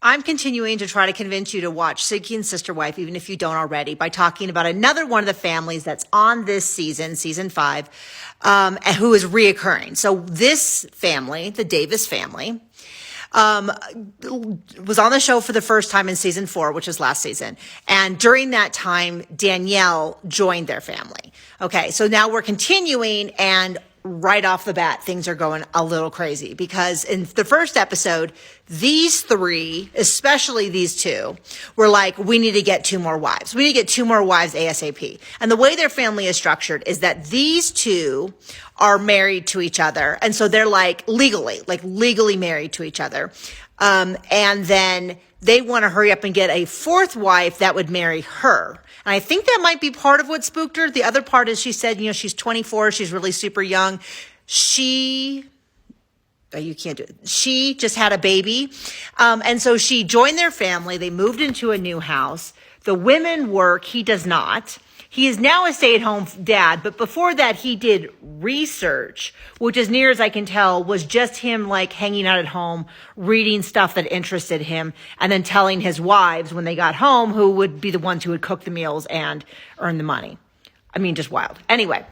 I'm continuing to try to convince you to watch Seeking Sister Wife, even if you don't already, by talking about another one of the families that's on this season, season 5, and who is reoccurring. So this family, the Davis family, was on the show for the first time in season 4, which is last season. And during that time, Danielle joined their family. Okay, so now we're continuing, and right off the bat, things are going a little crazy because in the first episode, these 3, especially these 2, were like, we need to get 2 more wives. We need to get 2 more wives ASAP. And the way their family is structured is that these 2 are married to each other. And so they're legally married to each other. And then they want to hurry up and get a 4th wife that would marry her. And I think that might be part of what spooked her. The other part is she said, she's 24. She's really super young. You can't do it. She just had a baby. And so she joined their family. They moved into a new house. The women work. He does not. He is now a stay-at-home dad, but before that, he did research, which as near as I can tell was just him hanging out at home, reading stuff that interested him, and then telling his wives when they got home who would be the ones who would cook the meals and earn the money. I mean, just wild. Anyway.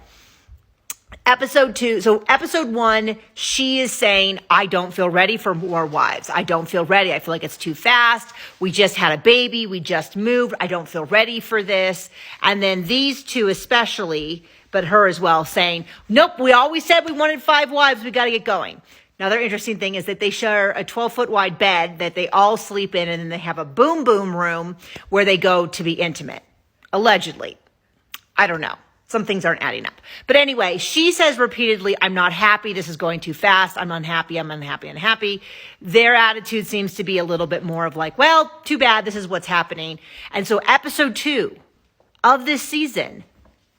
Episode 2. So episode 1, she is saying, I don't feel ready for more wives. I don't feel ready. I feel like it's too fast. We just had a baby. We just moved. I don't feel ready for this. And then these 2 especially, but her as well, saying, nope, we always said we wanted 5 wives. We got to get going. Another interesting thing is that they share a 12-foot wide bed that they all sleep in, and then they have a boom boom room where they go to be intimate. Allegedly. I don't know. Some things aren't adding up. But anyway, she says repeatedly, I'm not happy. This is going too fast. I'm unhappy. I'm unhappy, unhappy. Their attitude seems to be a little bit more of well, too bad. This is what's happening. And so episode 2 of this season,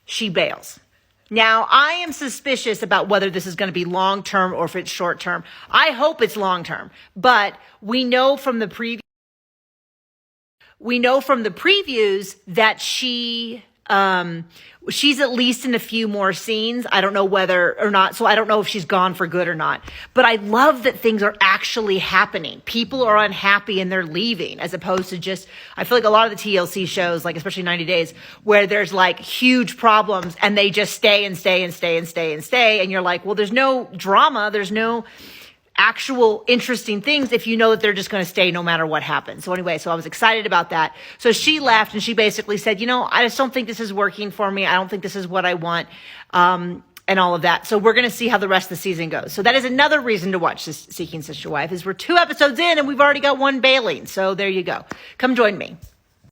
she bails. Now, I am suspicious about whether this is going to be long-term or if it's short-term. I hope it's long-term. But we know from the previews that she's at least in a few more scenes. I don't know whether or not. So I don't know if she's gone for good or not. But I love that things are actually happening. People are unhappy and they're leaving, as opposed to just, I feel like a lot of the TLC shows, especially 90 Days, where there's huge problems and they just stay and stay and stay and stay and stay. And you're like, well, there's no drama. There's no actual interesting things if you know that they're just going to stay no matter what happens. So anyway, I was excited about that. So she left and she basically said, I just don't think this is working for me. I don't think this is what I want. And all of that. So we're going to see how the rest of the season goes. So that is another reason to watch this Seeking Sister Wife, is we're 2 episodes in and we've already got 1 bailing. So there you go. Come join me.